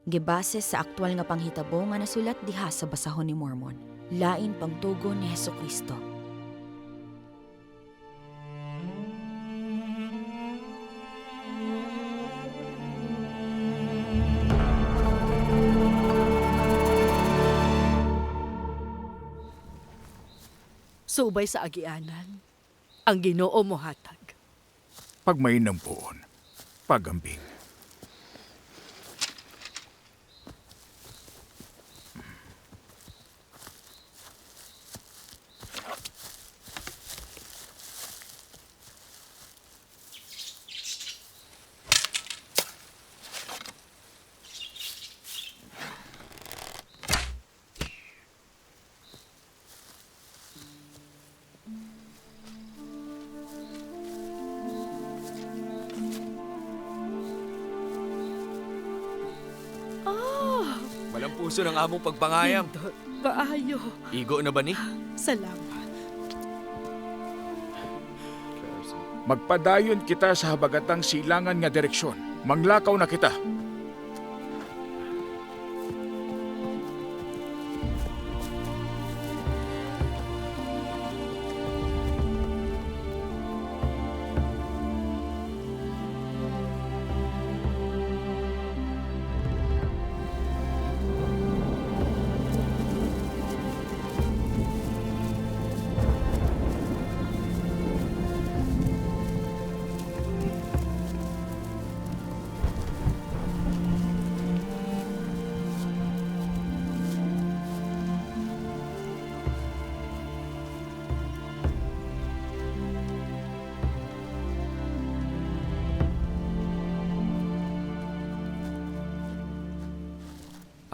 Gibase sa aktwal nga panghitabo nga nasulat diha sa basahon ni Mormon, lain pangtugon ni Hesukristo. Subay sa agianan, ang Ginoo mohatag. Pagmainam poon, pagambing. Walang puso ng among pagpangayam. Hindot, kaayo. Igo na ba ni? Salamat. Magpadayon kita sa habagatang silangan nga direksyon. Manglakaw na kita.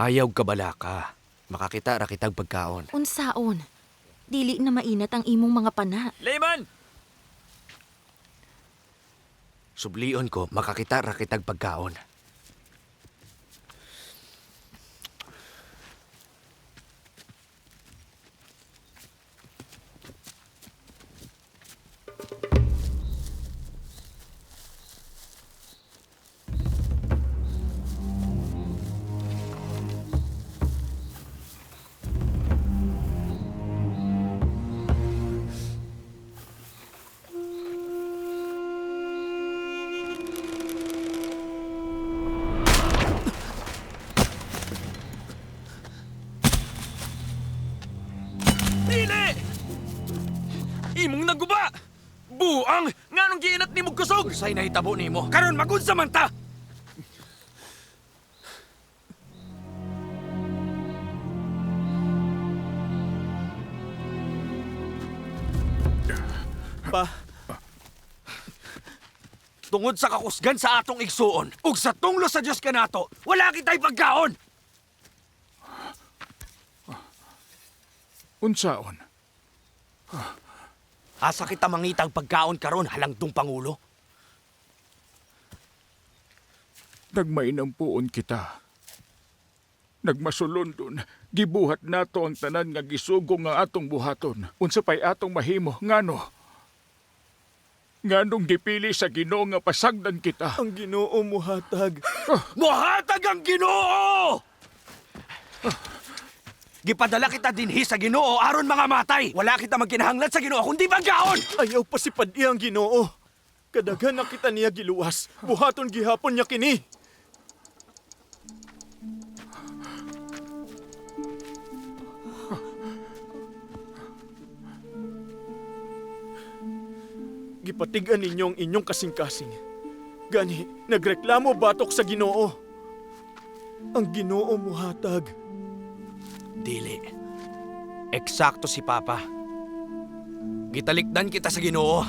Ayaw ka bala ka. Makakita ra kitag pagkaon. Unsaon? Dili na mainat ang imong mga pana. Layman! Sublion ko, makakita ra kitag pagkaon. Dili! Imong naguba! Buang! Nganong giinat ni mo kusog? Unsay nahitabo nimo? Karon magunsa man ta! Pa, tungod sa kakusgan sa atong igsuon, ug sa tunglo sa Dios kanato, wala kitay pagkaon! Unsaon? Asa kita mangitang pagkaon karon halangdong Pangulo? Nagmainam poon kita. Nagmasulondon, gibuhat nato ang tanan nga gisugo nga atong buhaton. Unsa pay atong mahimo, ngano? Nganong gipili sa Ginoo nga pasagdan kita? Ang Ginoo muhatag. Muhatag ang Ginoo! Gipadala kita dinhi sa Ginoo aron mga matay. Wala kita magkinahanglan sa Ginoo kundi pagkaon. Ayaw pa si Padi ang Ginoo. Kadaghan na kita niya giluwas. Buhaton gihapon niya kini. Gipatigan ninyo ang inyong kasing-kasing. Gani, nagreklamo batok sa Ginoo. Ang Ginoo muhatag. Dili. Eksakto si Papa. Gitalikdan kita sa Ginoo.